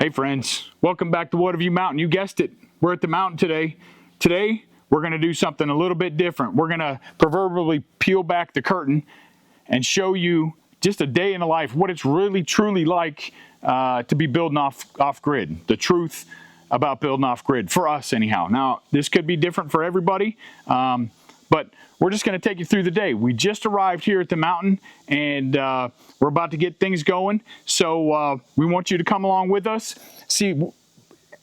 Hey friends, welcome back to Watavue Mountain. You guessed it, we're at the mountain today. Today, we're gonna do something a little bit different. We're gonna proverbially peel back the curtain and show you just a day in the life, what it's really truly like to be building off grid. The truth about building off grid, for us anyhow. Now, this could be different for everybody, but we're just gonna take you through the day. We just arrived here at the mountain and we're about to get things going. So we want you to come along with us, see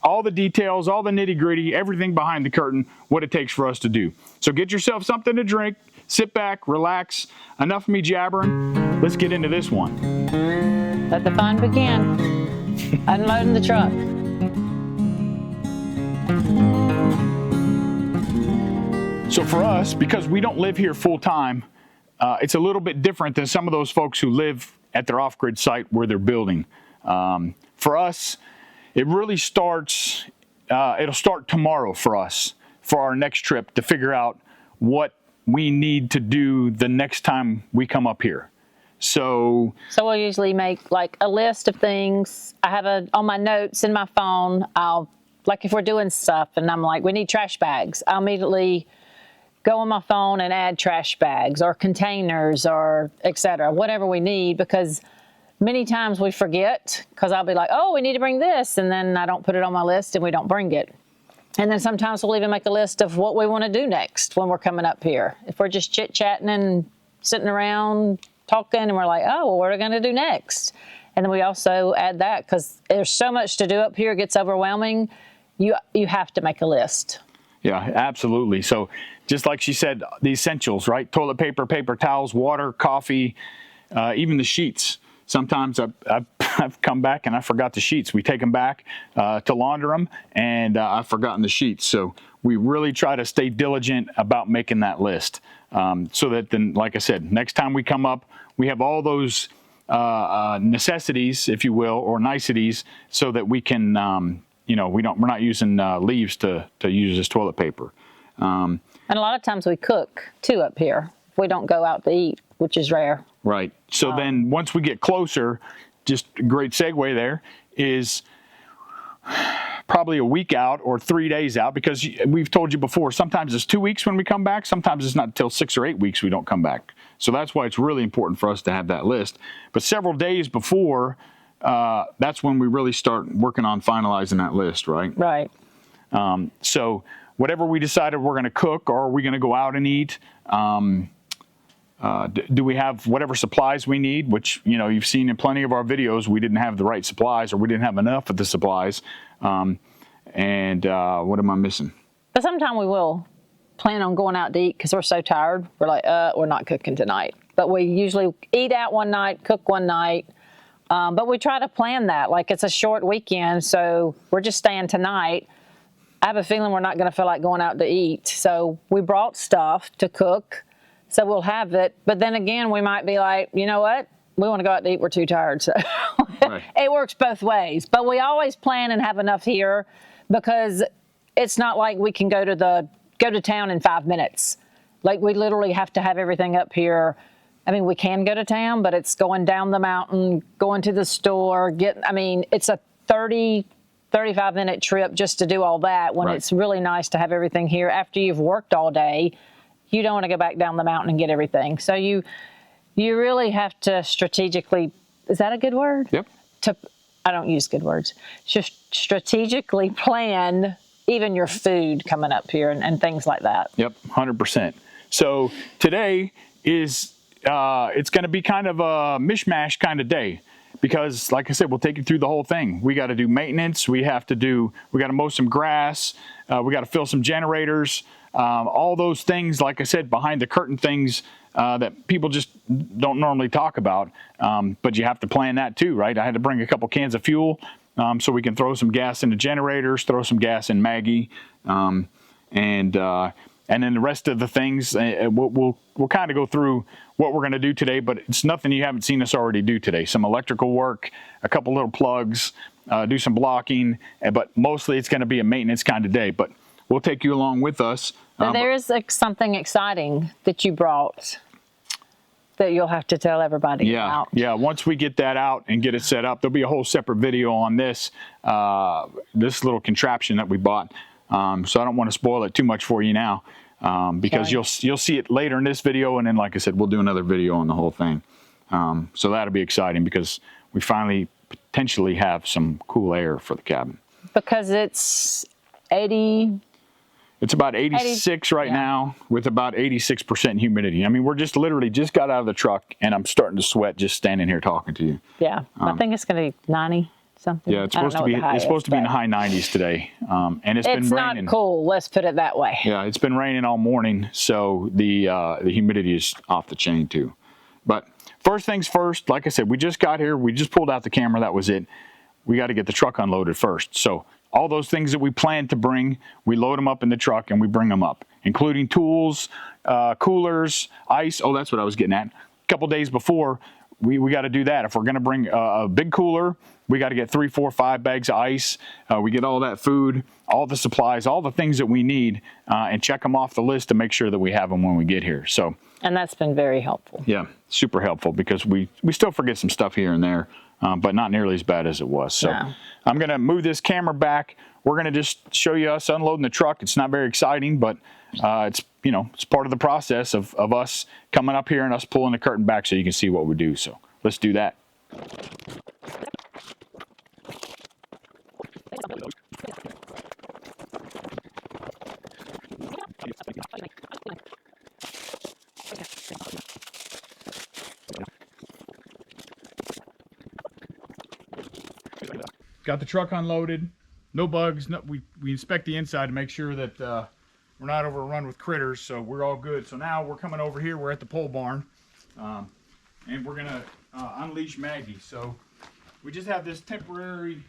all the details, all the nitty gritty, everything behind the curtain, what it takes for us to do. So get yourself something to drink, sit back, relax. Enough of me jabbering. Let's get into this one. Let the fun begin. Unloading the truck. So for us, because we don't live here full time, it's a little bit different than some of those folks who live at their off-grid site where they're building. For us, it really starts, it'll start tomorrow for us, for our next trip, to figure out what we need to do the next time we come up here. So we'll usually make like a list of things. I have on my notes in my phone, like if we're doing stuff and I'm like, we need trash bags, I'll immediately go on my phone and add trash bags or containers or etc. Whatever we need, because many times we forget, because I'll be like, oh, we need to bring this, and then I don't put it on my list and we don't bring it. And then sometimes we'll even make a list of what we want to do next when we're coming up here. If we're just chit-chatting and sitting around talking and we're like, oh, well, what are we going to do next? And then we also add that, because there's so much to do up here, it gets overwhelming. You have to make a list. yeah, absolutely. So just like she said, the essentials, right? Toilet paper, paper towels, water, coffee, even the sheets. Sometimes I've come back and I forgot the sheets. We take them back to launder them, and I've forgotten the sheets. So we really try to stay diligent about making that list, so that then, like I said, next time we come up, we have all those necessities, if you will, or niceties, so that we can, we're not using leaves to use as toilet paper. And a lot of times we cook too up here. We don't go out to eat, which is rare. Right. So then once we get closer, just a great segue there is probably a week out or 3 days out, because we've told you before, sometimes it's 2 weeks when we come back. Sometimes it's not until 6 or 8 weeks we don't come back. So that's why it's really important for us to have that list. But several days before, that's when we really start working on finalizing that list, right? Right. So whatever we decided we're going to cook, or are we going to go out and eat? Do we have whatever supplies we need, which, you've seen in plenty of our videos, we didn't have the right supplies, or we didn't have enough of the supplies. What am I missing? But sometimes we will plan on going out to eat because we're so tired. We're like, we're not cooking tonight. But we usually eat out one night, cook one night. But we try to plan that. Like, it's a short weekend, so we're just staying tonight. I have a feeling we're not going to feel like going out to eat. So we brought stuff to cook, so we'll have it. But then again, we might be like, you know what? We want to go out to eat. We're too tired. So right. It works both ways. But we always plan and have enough here, because it's not like we can go to town in 5 minutes. Like, we literally have to have everything up here. I mean, we can go to town, but it's going down the mountain, going to the store, it's a 35-minute trip just to do all that, when It's really nice to have everything here. After you've worked all day, you don't want to go back down the mountain and get everything. So you really have to strategically, is that a good word? Yep. I don't use good words. Just strategically plan even your food coming up here and things like that. Yep, 100%. So today is, it's going to be kind of a mishmash kind of day, because like I said, we'll take you through the whole thing. We got to do maintenance. We got to mow some grass. We got to fill some generators. All those things, like I said, behind the curtain things that people just don't normally talk about. But you have to plan that too, right? I had to bring a couple cans of fuel so we can throw some gas in the generators, throw some gas in Maggie, and then the rest of the things, we'll kind of go through what we're going to do today, but it's nothing you haven't seen us already do today. Some electrical work, a couple little plugs, do some blocking, but mostly it's going to be a maintenance kind of day. But we'll take you along with us. There is something exciting that you brought. that you'll have to tell everybody Yeah, about. yeah. Once we get that out and get it set up, there'll be a whole separate video on this this little contraption that we bought. So I don't want to spoil it too much for you now, because Sorry. you'll see it later in this video, and then like I said, we'll do another video on the whole thing. So that'll be exciting because we finally potentially have some cool air for the cabin. Because it's 80. It's about 86 right now with about 86% humidity. I mean, we're just literally just got out of the truck and I'm starting to sweat just standing here talking to you. Yeah, I think it's going to be 90 something. Yeah, it's supposed to be in the high 90s today. And it's been raining. Not cool, let's put it that way. Yeah, it's been raining all morning, so the humidity is off the chain too. But first things first, like I said, we just got here, we just pulled out the camera, that was it. We got to get the truck unloaded first. So all those things that we planned to bring, we load them up in the truck and we bring them up, including tools, coolers, ice. Oh, that's what I was getting at. A couple days before, we got to do that. If we're going to bring a big cooler, we got to get 3, 4, 5 bags of ice. We get all that food, all the supplies, all the things that we need, and check them off the list to make sure that we have them when we get here. So, and that's been very helpful. Yeah, super helpful because we still forget some stuff here and there, but not nearly as bad as it was. So No. I'm going to move this camera back. We're going to just show you us unloading the truck. It's not very exciting, but it's, you know, it's part of the process of us coming up here and us pulling the curtain back so you can see what we do. So let's do that. Got the truck unloaded, no bugs. No, we inspect the inside to make sure that we're not overrun with critters, so we're all good. So now we're coming over here, we're at the pole barn, and we're gonna unleash Maggie. So we just have this temporary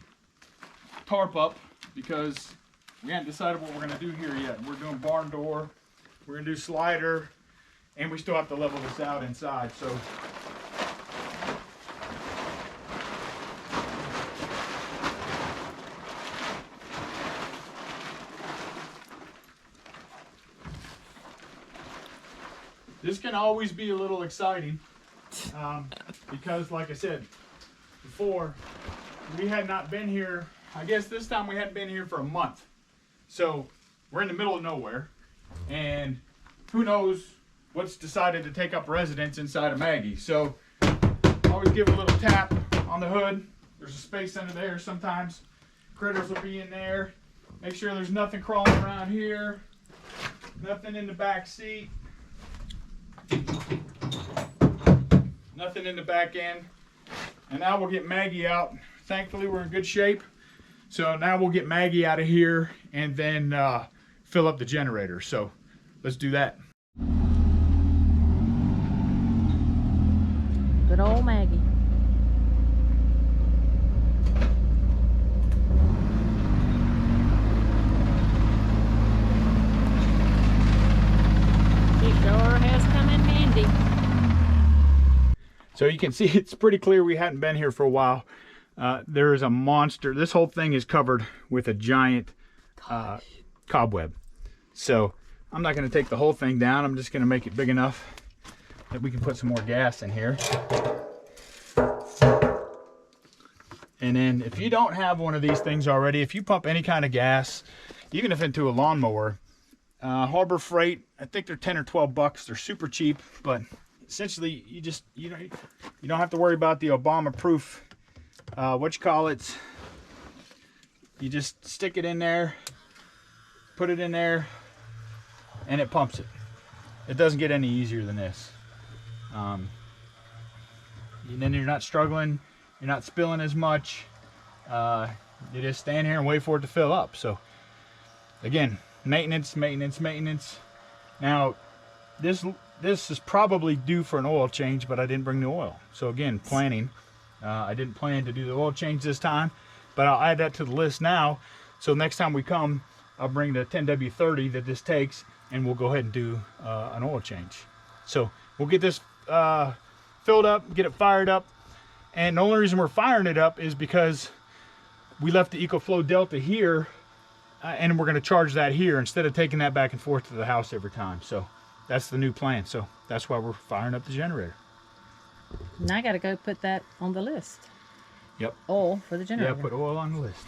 tarp up because we haven't decided what we're gonna do here yet. We're doing barn door, we're gonna do slider, and we still have to level this out inside. So this can always be a little exciting because, like I said before, we had not been here. I guess this time we hadn't been here for a month. So we're in the middle of nowhere, and who knows what's decided to take up residence inside of Maggie. So always give a little tap on the hood. There's a space under there. Sometimes critters will be in there. Make sure there's nothing crawling around here, nothing in the back seat. Nothing in the back end. And now we'll get Maggie out. Thankfully we're in good shape. So now we'll get Maggie out of here and then fill up the generator. So let's do that. Good old Maggie. She sure has come in handy. So you can see it's pretty clear we hadn't been here for a while. There is a monster. This whole thing is covered with a giant cobweb. So I'm not going to take the whole thing down. I'm just going to make it big enough that we can put some more gas in here. And then if you don't have one of these things already, if you pump any kind of gas, even if into a lawnmower, Harbor Freight, I think they're 10 or 12 bucks. They're super cheap, but essentially you don't have to worry about the Obama proof you just stick it in there, put it in there, and it pumps it. It doesn't get any easier than this. And then you're not struggling, you're not spilling as much. You just stand here and wait for it to fill up. So again, maintenance. Now this is probably due for an oil change, but I didn't bring the oil. So again, planning. I didn't plan to do the oil change this time, but I'll add that to the list now. So next time we come, I'll bring the 10W30 that this takes, and we'll go ahead and do an oil change. So we'll get this filled up, get it fired up. And the only reason we're firing it up is because we left the EcoFlow Delta here, and we're going to charge that here instead of taking that back and forth to the house every time. So that's the new plan. So that's why we're firing up the generator. Now I got to go put that on the list. Yep. Oil for the generator. Yeah, put oil on the list.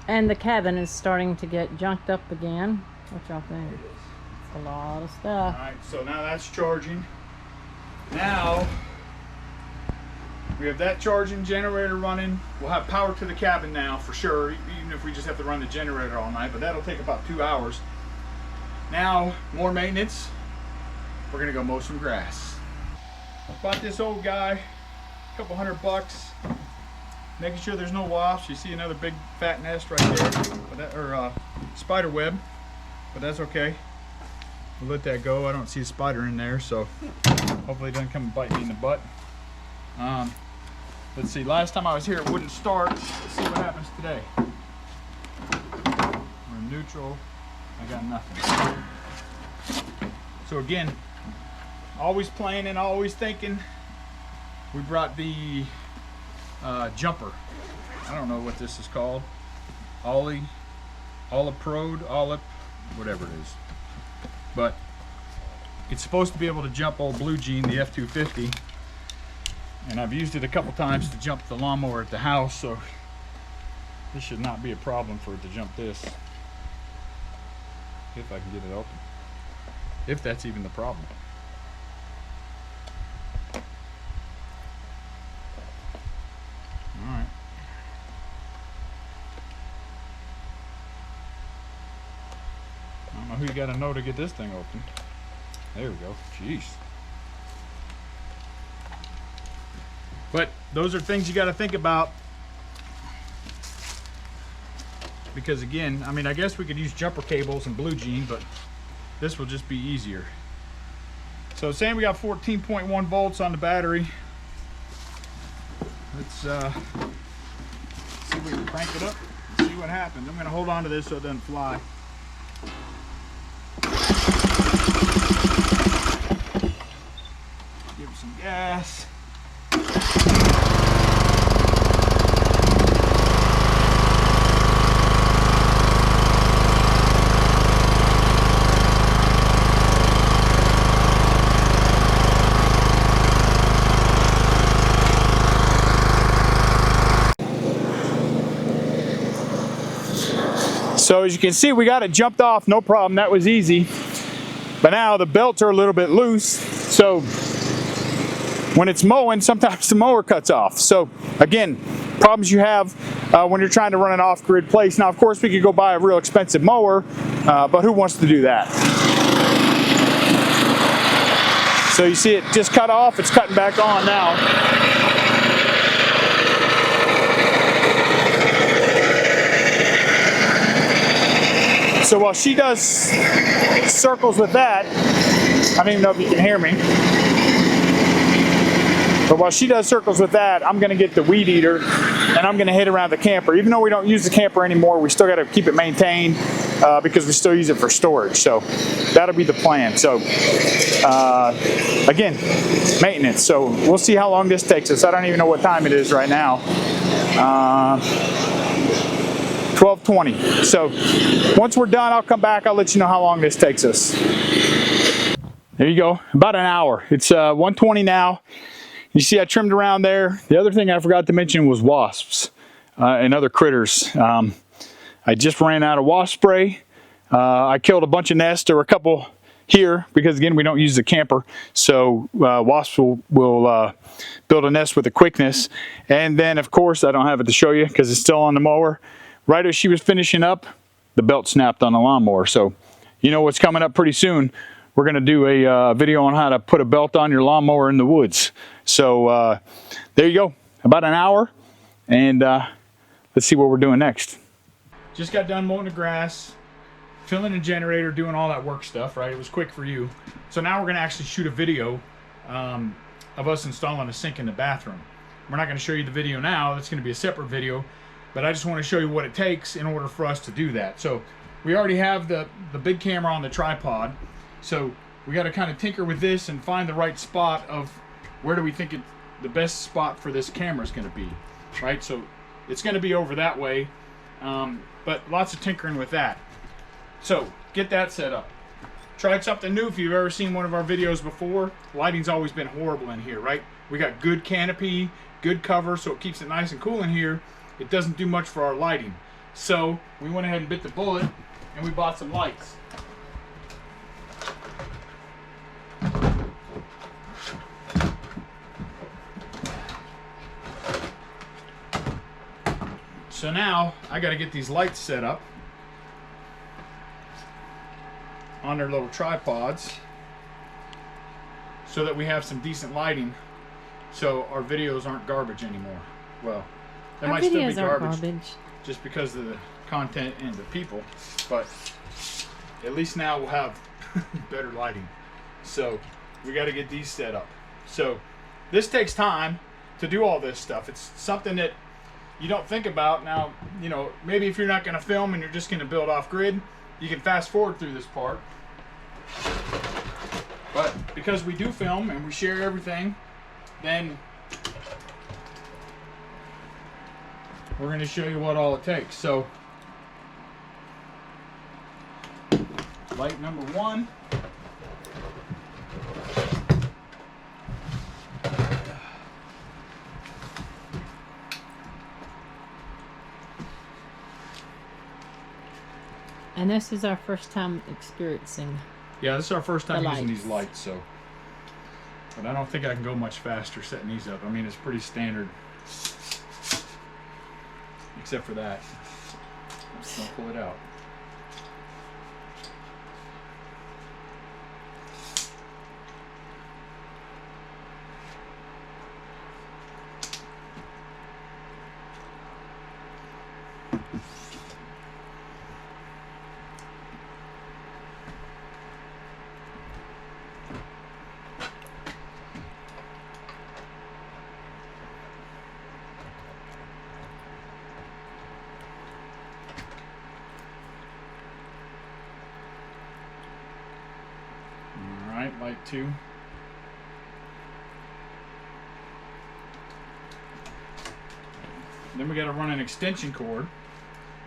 And the cabin is starting to get junked up again. What y'all think? It's a lot of stuff. All right, so now that's charging. Now we have that charging, generator running. We'll have power to the cabin now for sure, even if we just have to run the generator all night, but that'll take about 2 hours. Now, more maintenance. We're gonna go mow some grass. Bought this old guy, a couple $100. Making sure there's no wasps. You see another big fat nest right there, but that, or spider web, but that's okay. We'll let that go. I don't see a spider in there, so hopefully it doesn't come and bite me in the butt. Let's see, last time I was here it wouldn't start. Let's see what happens today. We're neutral. I got nothing. So again, always planning, always thinking. We brought the jumper. I don't know what this is called. Ollie Prode, whatever it is. But it's supposed to be able to jump old Blue Jean, the F250. And I've used it a couple times to jump the lawnmower at the house, so this should not be a problem for it to jump this. If I can get it open. If that's even the problem. Alright. I don't know who you gotta know to get this thing open. There we go. Jeez. But those are things you got to think about, because again, I mean, I guess we could use jumper cables and Blue Jean, but this will just be easier. So saying we got 14.1 volts on the battery. Let's see if we can crank it up and see what happens. I'm going to hold on to this so it doesn't fly. Give it some gas. So as you can see, we got it jumped off, no problem, that was easy. But now the belts are a little bit loose, so when it's mowing, sometimes the mower cuts off. So again, problems you have when you're trying to run an off-grid place. Now of course we could go buy a real expensive mower, but who wants to do that? So you see it just cut off, it's cutting back on now. So while she does circles with that, I don't even know if you can hear me, but while she does circles with that, I'm gonna get the weed eater and I'm gonna hit around the camper. Even though we don't use the camper anymore, we still gotta keep it maintained because we still use it for storage. So that'll be the plan. So again, maintenance. So we'll see how long this takes us. I don't even know what time it is right now. 12:20. So once we're done, I'll come back. I'll let you know how long this takes us. There you go, about an hour. It's 1:20 now. You see I trimmed around there. The other thing I forgot to mention was wasps and other critters. I just ran out of wasp spray. I killed a bunch of nests. There were a couple here because again, we don't use the camper. So wasps will build a nest with a quickness. And then of course, I don't have it to show you because it's still on the mower. Right as she was finishing up, the belt snapped on the lawnmower. So you know what's coming up pretty soon. We're going to do a video on how to put a belt on your lawnmower in the woods. So there you go, about an hour, and let's see what we're doing next. Just got done mowing the grass, filling the generator, doing all that work stuff, right? It was quick for you. So now we're going to actually shoot a video of us installing a sink in the bathroom. We're not going to show you the video now. That's going to be a separate video. But I just want to show you what it takes in order for us to do that. So we already have the big camera on the tripod. So we got to kind of tinker with this and find the right spot of where do we think the best spot for this camera is going to be, right? So it's going to be over that way, but lots of tinkering with that. So get that set up. tried something new. If you've ever seen one of our videos before, lighting's always been horrible in here, right? We got good canopy, good cover, so it keeps it nice and cool in here. It doesn't do much for our lighting. So we went ahead and bit the bullet and we bought some lights. So now I got to get these lights set up on their little tripods so that we have some decent lighting, so our videos aren't garbage anymore. Well, they might still be garbage just because of the content and the people, but at least now we'll have better lighting. So we got to get these set up. So this takes time to do all this stuff. It's something that you don't think about. Now, you know, maybe if you're not going to film and you're just going to build off grid, you can fast forward through this part. But because we do film and we share everything, then we're going to show you what all it takes. So, light number 1. And this is our first time experiencing. Yeah, this is our first time the using lights. these lights, so. But I don't think I can go much faster setting these up. I mean, it's pretty standard. Except for that. Don't pull it out. Alright, light 2. Then we got to run an extension cord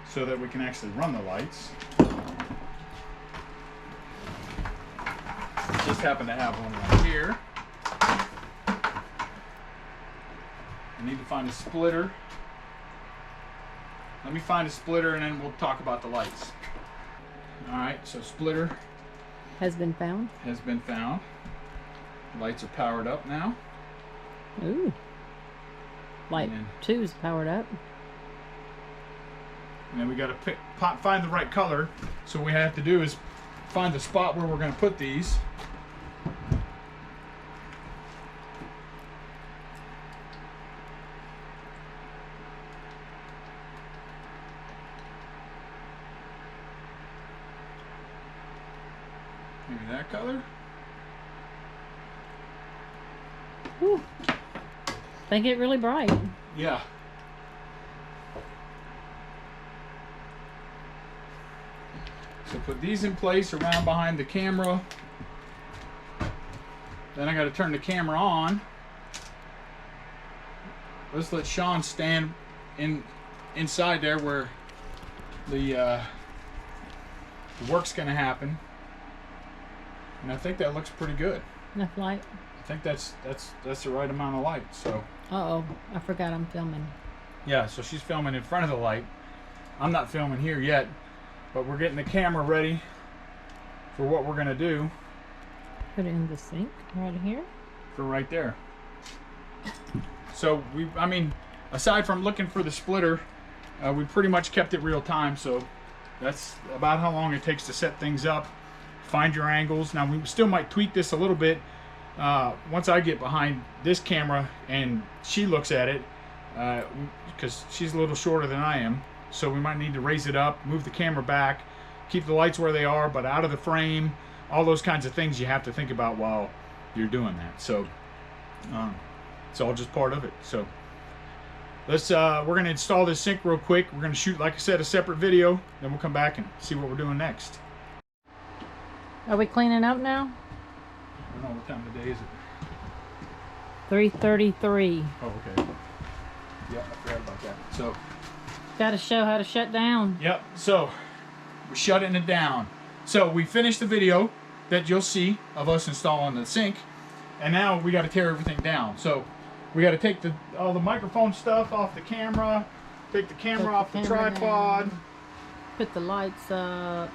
so that we can actually run the lights. Just happen to have one right here. I need to find a splitter. Let me find a splitter and then we'll talk about the lights. Alright, so splitter Has been found. has been found. Lights are powered up now. Ooh. Light And then- 2 is powered up. And then we got to find the right color. So what we have to do is find the spot where we're going to put these. Maybe that color. Ooh. They get really bright. Yeah. So put these in place around behind the camera. Then I got to turn the camera on. Let's let Sean stand inside there where the work's going to happen. And I think that looks pretty good. Enough light. I think that's the right amount of light. So Uh-oh. I forgot I'm filming. yeah, so she's filming in front of the light. I'm not filming here yet, but we're getting the camera ready for what we're gonna do Put it in the sink right here. for right there. So I mean, aside from looking for the splitter, we pretty much kept it real time. So that's about how long it takes to set things up. Find your angles. Now we still might tweak this a little bit once I get behind this camera and she looks at it, because she's a little shorter than I am. So we might need to raise it up, move the camera back, keep the lights where they are, but out of the frame. All those kinds of things you have to think about while you're doing that. So it's all just part of it. So let's we're going to install this sink real quick. We're going to shoot, like I said, a separate video. Then we'll come back and see what we're doing next. Are we cleaning up now? I don't know what time of the day is it. 3:33. Oh, okay. Yeah, I forgot about that. So, Got to show how to shut down. yep. So we're shutting it down. So we finished the video. that you'll see of us installing the sink. And now we got to tear everything down. So we got to take all the microphone stuff off the camera, take the camera off the tripod, put the lights up,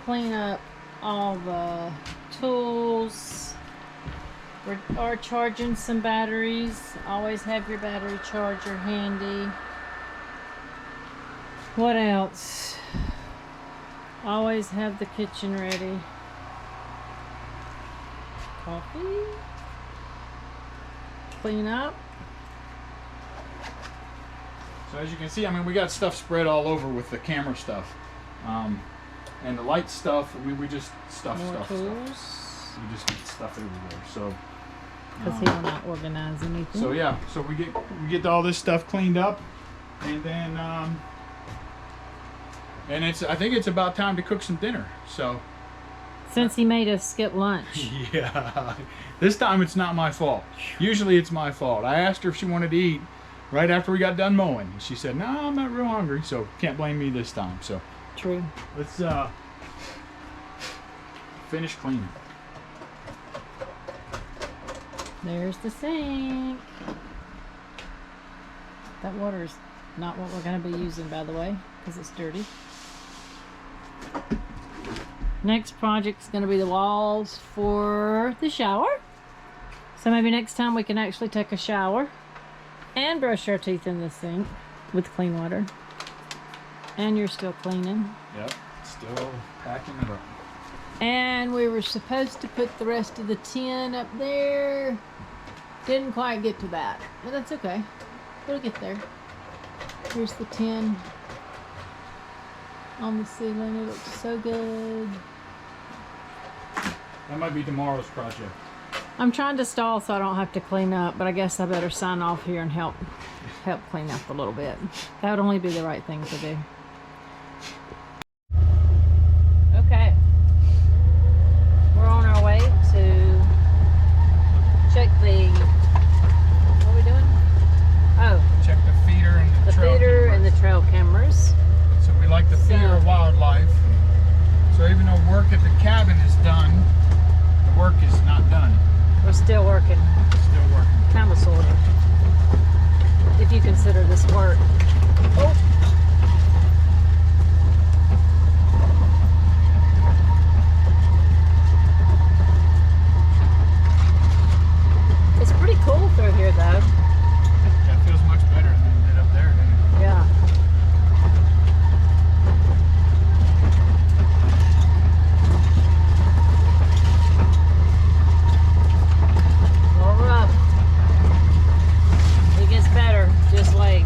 clean up all the tools. We are charging some batteries. Always have your battery charger handy. What else? Always have the kitchen ready. Coffee. Clean up. So as you can see, I mean, we got stuff spread all over with the camera stuff. And the light stuff, we just stuff. We just get stuff everywhere. So because he will not organize anything. So yeah, so we get all this stuff cleaned up, and then and I think it's about time to cook some dinner. So since he made us skip lunch. Yeah, this time it's not my fault. Usually it's my fault. I asked her if she wanted to eat right after we got done mowing. She said, "No, I'm not real hungry," so can't blame me this time. So true. Let's finish cleaning. There's the sink. That water is not what we're going to be using, by the way, because it's dirty. Next project is going to be the walls for the shower. So maybe next time we can actually take a shower and brush our teeth in the sink with clean water. And you're still cleaning. Yep, still packing it up. And we were supposed to put the rest of the tin up there. Didn't quite get to that, but that's okay. We'll get there. Here's the tin on the ceiling. It looks so good. That might be tomorrow's project. I'm trying to stall so I don't have to clean up, but I guess I better sign off here and help clean up a little bit. That would only be the right thing to do. Okay. We're on our way to check the, what are we doing? Oh. Check the feeder and the trail feeder cameras. And the trail cameras. So we like the feeder of wildlife. So even though work at the cabin is done, the work is not done. We're still working. Still working. Kind of, sort of. If you consider this work. Oh. It's pretty cool through here, though. Yeah, it feels much better than it did up there, doesn't it? Yeah. Better, just like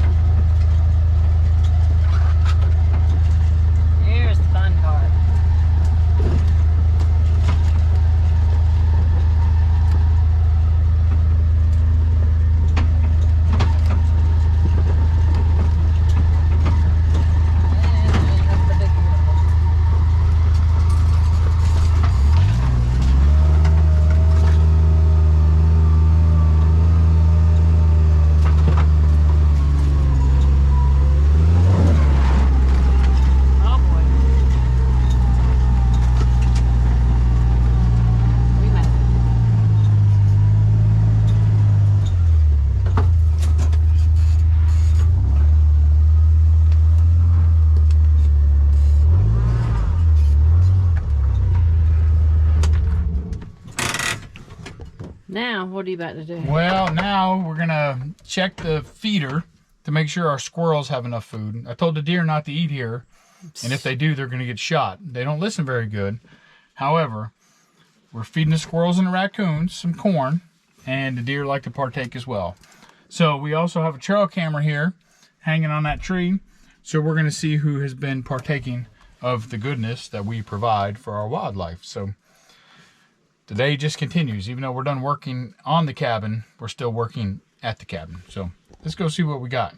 here's the fun part. Now, what are you about to do? Well, now we're gonna check the feeder to make sure our squirrels have enough food. I told the deer not to eat here, and if they do, they're gonna get shot. They don't listen very good. However, we're feeding the squirrels and the raccoons some corn, and the deer like to partake as well. So we also have a trail camera here hanging on that tree. So we're gonna see who has been partaking of the goodness that we provide for our wildlife. So the day just continues. Even though we're done working on the cabin, we're still working at the cabin. So let's go see what we got.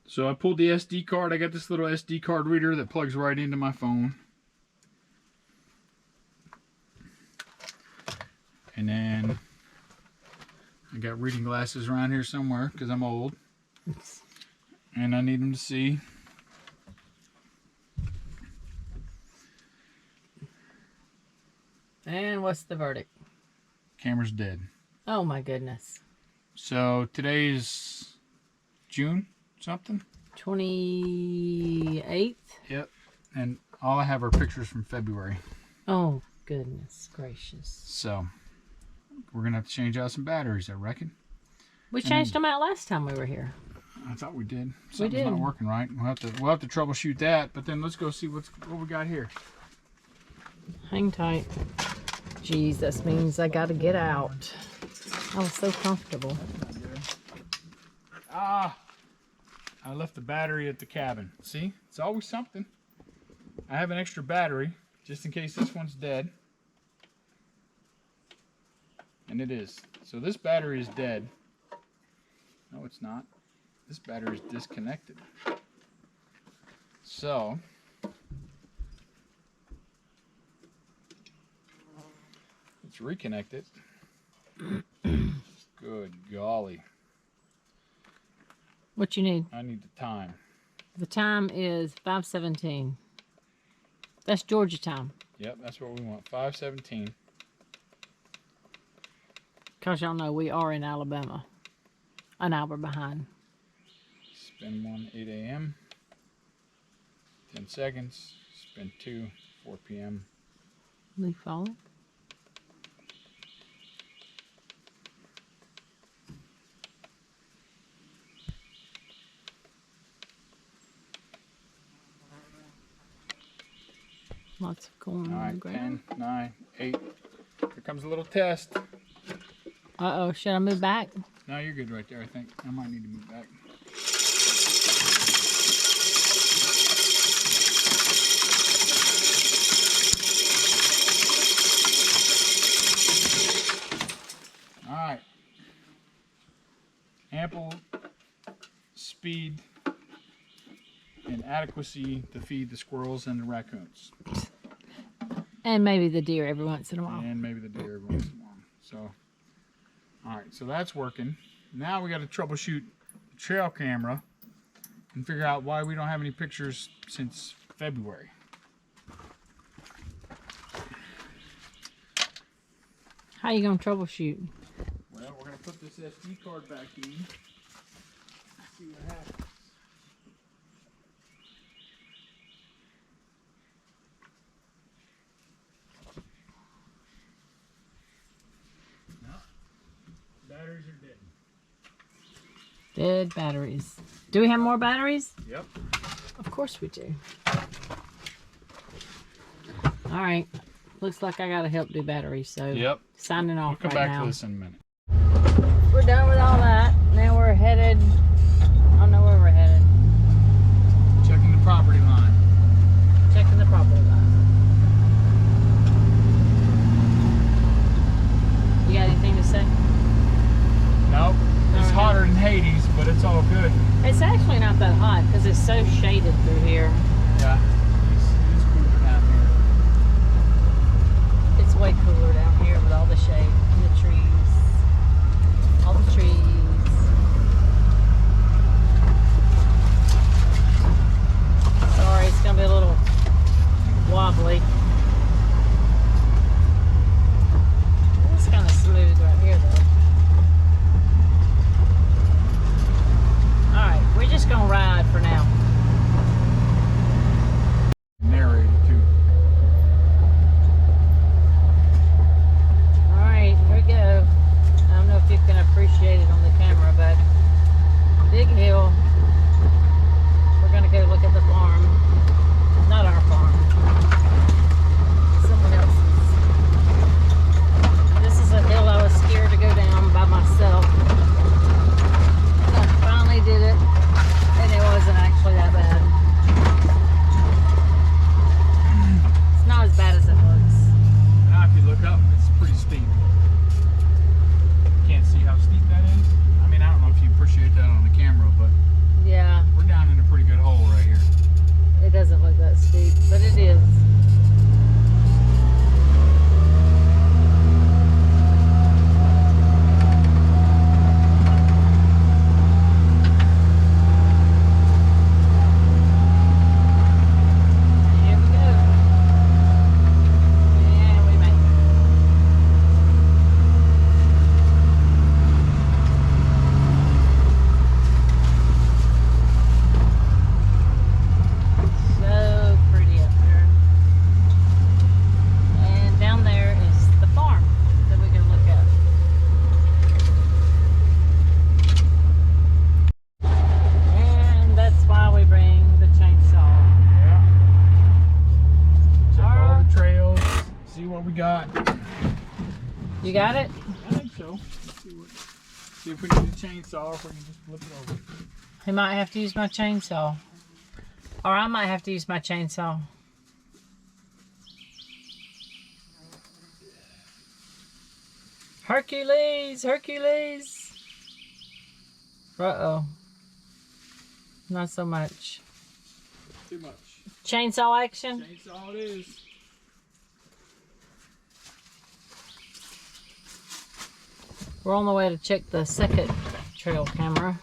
So I pulled the SD card. I got this little SD card reader that plugs right into my phone. And then I got reading glasses around here somewhere because I'm old. And I need them to see. And what's the verdict? Camera's dead. Oh my goodness. So today's June something? 28th? Yep. And all I have are pictures from February. Oh goodness gracious. So we're gonna have to change out some batteries, I reckon. We changed them out last time we were here. I thought we did. We Something's did. not working right. We'll have to troubleshoot that. But then let's go see what we got here. Hang tight. Jeez, that means I gotta get out. I was so comfortable. Ah, I left the battery at the cabin. See, it's always something. I have an extra battery just in case this one's dead. And it is. So this battery is dead. No, it's not. This battery is disconnected. So let's reconnect it. Good golly. What you need? I need the time. The time is 5:17. That's Georgia time. Yep, that's what we want. 5:17. Because y'all know we are in Alabama. An hour behind. Spin 1, 8 a.m. 10 seconds. Spin 2, 4 p.m. Leaf falling. Lots of corn All on the right, ground. 10, 9, 8. Here comes a little test. Uh-oh, should I move back? No, you're good right there, I think. I might need to move back. All right. Ample speed and adequacy to feed the squirrels and the raccoons. And maybe the deer every once in a while. And maybe the deer every once in a while. So, all right, so that's working. Now we got to troubleshoot the trail camera and figure out why we don't have any pictures since February. How you gonna troubleshoot? Well, we're gonna put this SD card back in. See what happens. No, batteries are dead. Dead batteries. Do we have more batteries? Yep. Of course we do. All right. Looks like I gotta help do batteries, so Yep. signing We'll off come right back now. to this in a minute. We're done with all that. Now we're headed. I don't know where we're headed. Checking the property line. Checking the property line. You got anything to say? Nope. It's hotter than Hades, but it's all good. It's actually not that hot because it's so shaded through here. Yeah. It's cooler down here. It's way cooler down here with all the shade and the trees. All the trees. Sorry, it's gonna be a little wobbly. It's kind of smooth right here though. Alright, we're just gonna ride for now. Narrated too. Alright, here we go. I don't know if you can appreciate it on the camera, but big hill. We're gonna go look at the farm. Not our farm. Someone else's. This is a hill I was scared to go down by myself. I finally did it, and it wasn't actually that bad. It's not as bad as it looks. Now if you look up, it's pretty steep. Can't see how steep that is. I mean, I don't know if you appreciate that on the camera, but got it? I think so. Let's see if we need a chainsaw or if we can just flip it over. He might have to use my chainsaw. Or I might have to use my chainsaw. Hercules! Hercules! Uh-oh. Not so much. Too much. Chainsaw action? Chainsaw it is. We're on the way to check the second trail camera.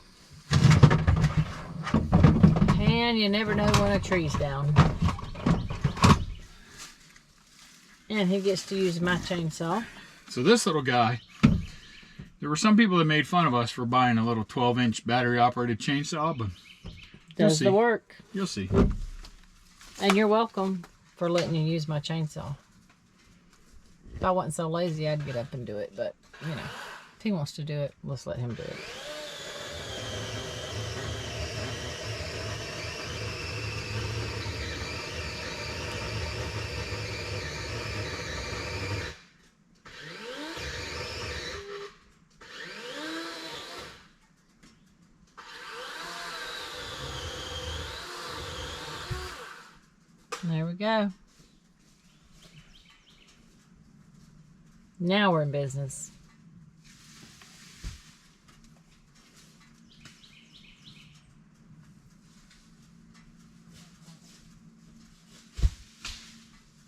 And you never know when a tree's down. And he gets to use my chainsaw. So this little guy, there were some people that made fun of us for buying a little 12-inch battery-operated chainsaw, but Does the work. You'll see. And you're welcome for letting you use my chainsaw. If I wasn't so lazy, I'd get up and do it. But, you know, if he wants to do it, let's let him do it. There we go. Now we're in business.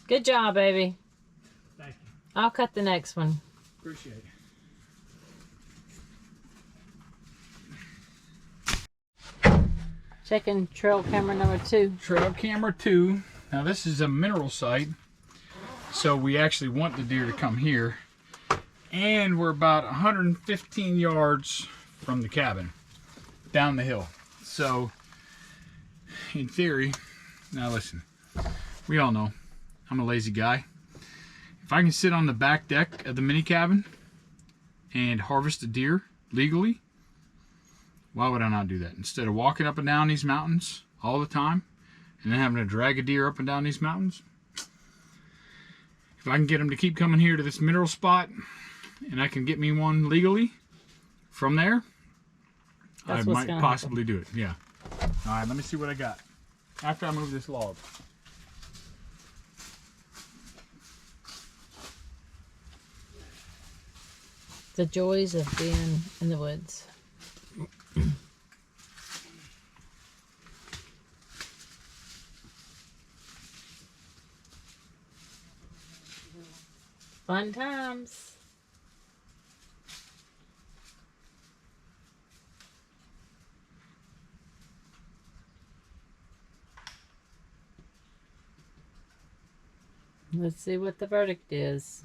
Good job, baby. Thank you. I'll cut the next one. Appreciate it. Checking trail camera number 2. Trail camera 2. Now this is a mineral site, so we actually want the deer to come here. And we're about 115 yards from the cabin, down the hill. So, in theory, now listen, we all know I'm a lazy guy. If I can sit on the back deck of the mini cabin and harvest a deer legally, why would I not do that? Instead of walking up and down these mountains all the time and then having to drag a deer up and down these mountains, if I can get them to keep coming here to this mineral spot and I can get me one legally from there, I might possibly do it. Yeah. All right, let me see what I got after I move this log. The joys of being in the woods. Fun times. Let's see what the verdict is.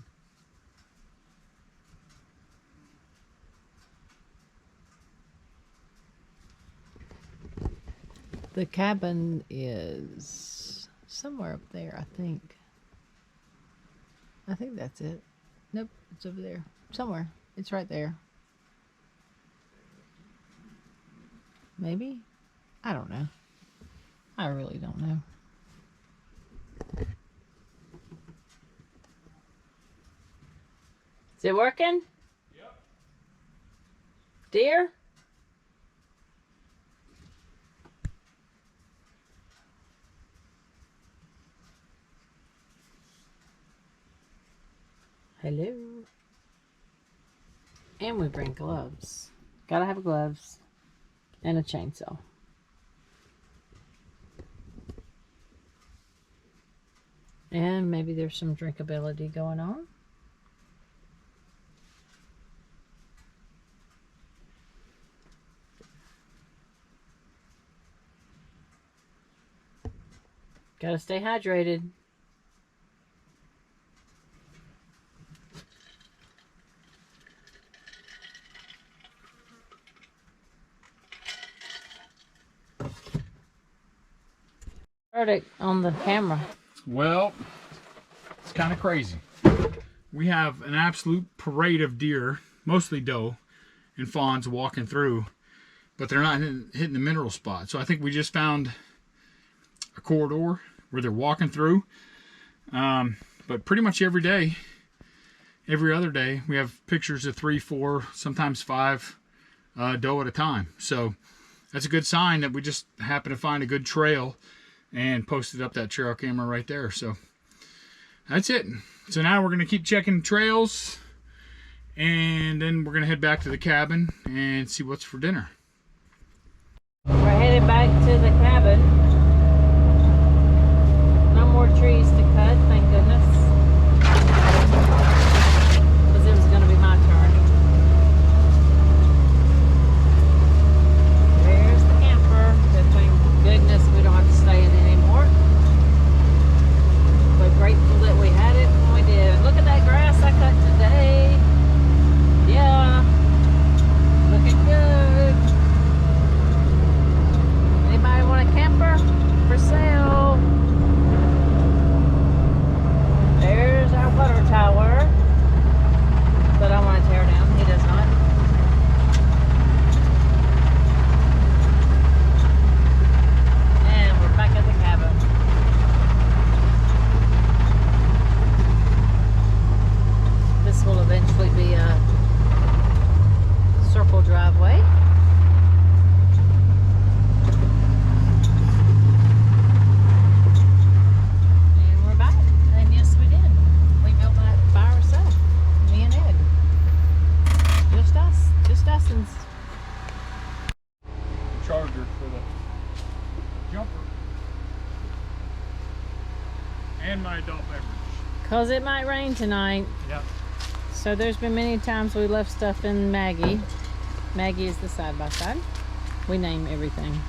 The cabin is somewhere up there, I think. I think that's it. Nope, it's over there. Somewhere. It's right there. Maybe? I don't know. I really don't know. Is it working? Yep. Deer? Hello. And we bring gloves. Gotta have gloves. And a chainsaw. And maybe there's some drinkability going on. Gotta stay hydrated. Verdict on the camera. Well, it's kind of crazy. We have an absolute parade of deer, mostly doe and fawns walking through, but they're not hitting the mineral spot. So I think we just found a corridor where they're walking through. But pretty much every day every other day we have pictures of 3, 4, sometimes 5 doe at a time. So that's a good sign that we just happen to find a good trail and posted up that trail camera right there. So that's it. So now we're going to keep checking trails, and then we're going to head back to the cabin and see what's for dinner. We're headed back to the cabin. No more trees to cut, thank goodness. Because it was going to be my turn. There's the camper. Thank goodness we don't have to stay in it anymore. But grateful that we had it when we did. Look at that grass I cut today. Yeah. Looking good. Anybody want a camper for sale? There's our water tower. But I want to tear down. He does not. And we're back at the cabin. This will eventually be a circle driveway. And we're back. And yes, we did. We built that by ourselves. Me and Ed. Just us. Just usins. Charger for the jumper and my adult beverage. Cause it might rain tonight. Yep. So there's been many times we left stuff in Maggie. Maggie is the side-by-side. We name everything.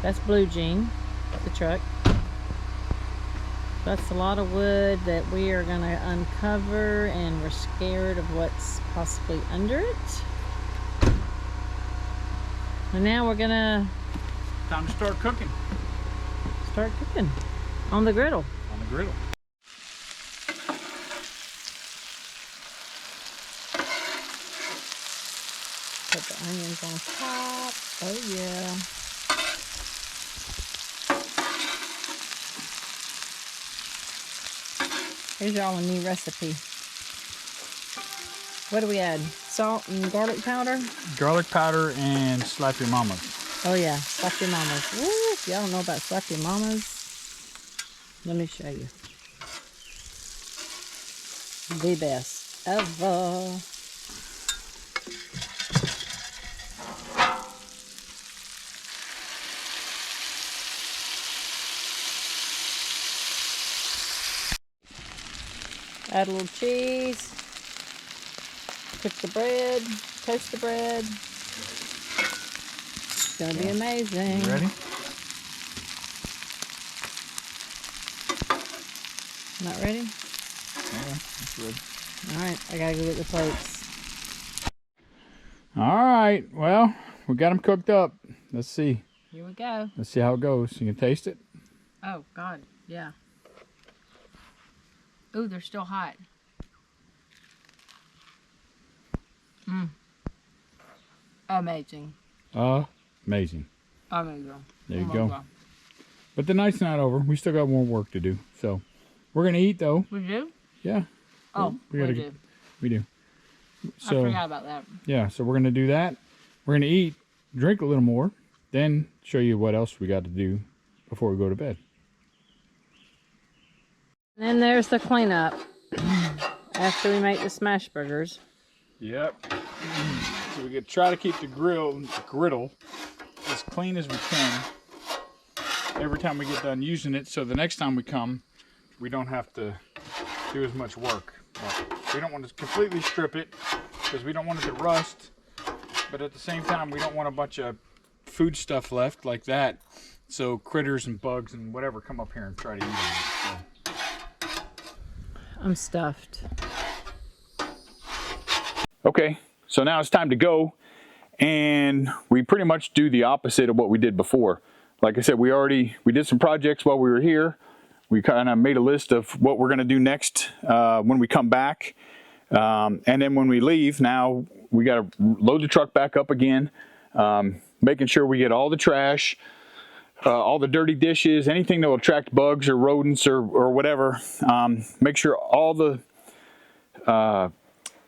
That's Blue Jean, the truck. That's a lot of wood that we are gonna uncover, and we're scared of what's possibly under it. And now we're gonna Time to start cooking start cooking on the griddle. on the griddle. Put the onions on top. Oh yeah. Here's y'all a new recipe. What do we add? Salt and garlic powder? Garlic powder and slap your mama. Oh yeah, slap your mamas. Woo, if y'all don't know about slap your mamas, let me show you. The best ever. Add a little cheese. Cook the bread. Toast the bread. It's gonna be amazing. You ready? Not ready? Yeah, that's good. Alright, I gotta go get the plates. All right, well, we got them cooked up. Let's see. Here we go. Let's see how it goes. You can taste it. Oh, God, yeah. Ooh, they're still hot. Amazing. Amazing. Amazing. There you go. But the night's not over. We still got more work to do. So we're gonna eat though. We do? Yeah. Oh, we we gotta. do. We do. I So forgot about that. yeah, so we're gonna do that. We're gonna eat, drink a little more, then show you what else we got to do before we go to bed. And then there's the cleanup. After we make the smash burgers. Yep. So we could try to keep the griddle as clean as we can every time we get done using it, so the next time we come we don't have to do as much work. But we don't want to completely strip it because we don't want it to rust, but at the same time we don't want a bunch of food stuff left like that, so critters and bugs and whatever come up here and try to eat it. So. I'm stuffed. Okay, so now it's time to go, and we pretty much do the opposite of what we did before. Like I said, we did some projects while we were here. We kind of made a list of what we're going to do next when we come back, and then when we leave, now we got to load the truck back up again, making sure we get all the trash, all the dirty dishes, anything that will attract bugs or rodents or whatever. Make sure all the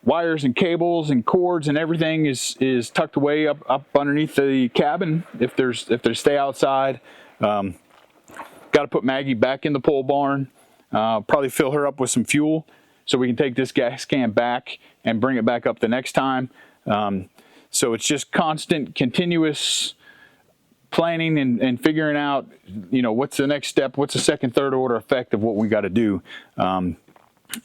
wires and cables and cords and everything is tucked away up underneath the cabin if they stay outside. Got to put Maggie back in the pole barn, probably fill her up with some fuel so we can take this gas can back and bring it back up the next time. So it's just constant, continuous planning and figuring out, you know, what's the next step, what's the second, third order effect of what we got to do,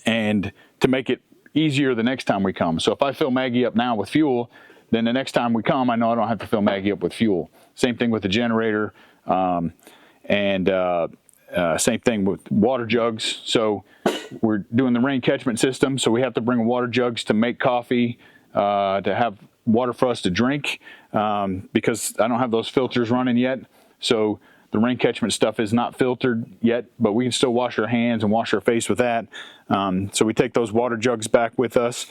and to make it easier the next time we come. So if I fill Maggie up now with fuel, then the next time we come, I know I don't have to fill Maggie up with fuel. Same thing with the generator, and same thing with water jugs. So we're doing the rain catchment system, so we have to bring water jugs to make coffee, to have water for us to drink, because I don't have those filters running yet. So the rain catchment stuff is not filtered yet, but we can still wash our hands and wash our face with that. So we take those water jugs back with us.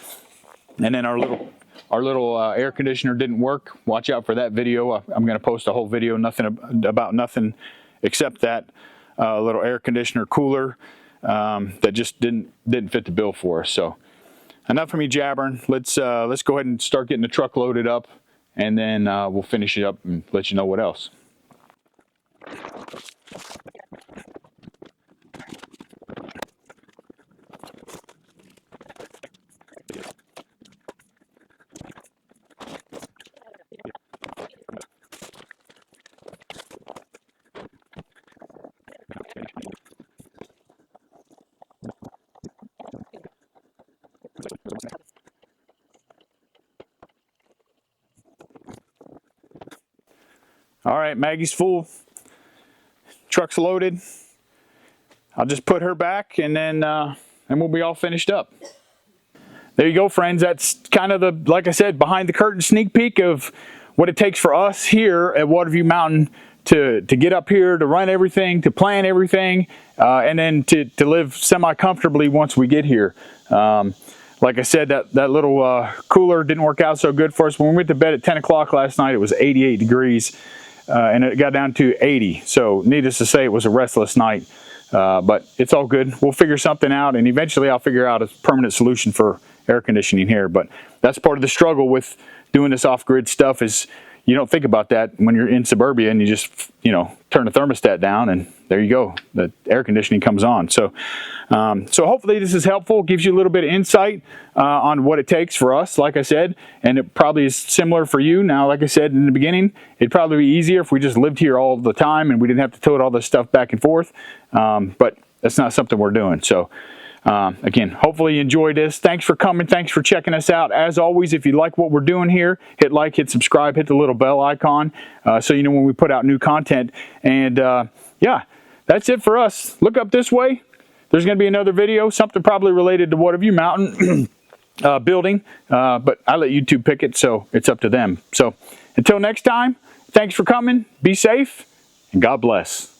And then our little air conditioner didn't work. Watch out for that video. I'm going to post a whole video, about nothing except that little air conditioner cooler that just didn't fit the bill for us. So enough of me jabbering. Let's go ahead and start getting the truck loaded up, and then we'll finish it up and let you know what else. All right, Maggie's full. Truck's loaded. I'll just put her back, and then we'll be all finished up. There you go, friends. That's kind of the, like I said, behind the curtain sneak peek of what it takes for us here at Watavue Mountain to get up here, to run everything, to plan everything, and then to live semi-comfortably once we get here. Like I said, that little cooler didn't work out so good for us. When we went to bed at 10 o'clock last night, it was 88 degrees, and it got down to 80. So needless to say, it was a restless night, but it's all good. We'll figure something out, and eventually I'll figure out a permanent solution for air conditioning here. But that's part of the struggle with doing this off-grid stuff, is you don't think about that when you're in suburbia and you just, you know, turn the thermostat down and there you go, the air conditioning comes on. So so hopefully this is helpful, gives you a little bit of insight on what it takes for us, like I said, and it probably is similar for you. Now, like I said in the beginning, it'd probably be easier if we just lived here all the time and we didn't have to tote all this stuff back and forth, but that's not something we're doing. So again, hopefully you enjoyed this. Thanks for coming. Thanks for checking us out. As always, if you like what we're doing here, hit like, hit subscribe, hit the little bell icon so you know when we put out new content. And yeah, that's it for us. Look up this way. There's going to be another video, something probably related to Watavue Mountain building, but I let YouTube pick it, so it's up to them. So until next time, thanks for coming. Be safe, and God bless.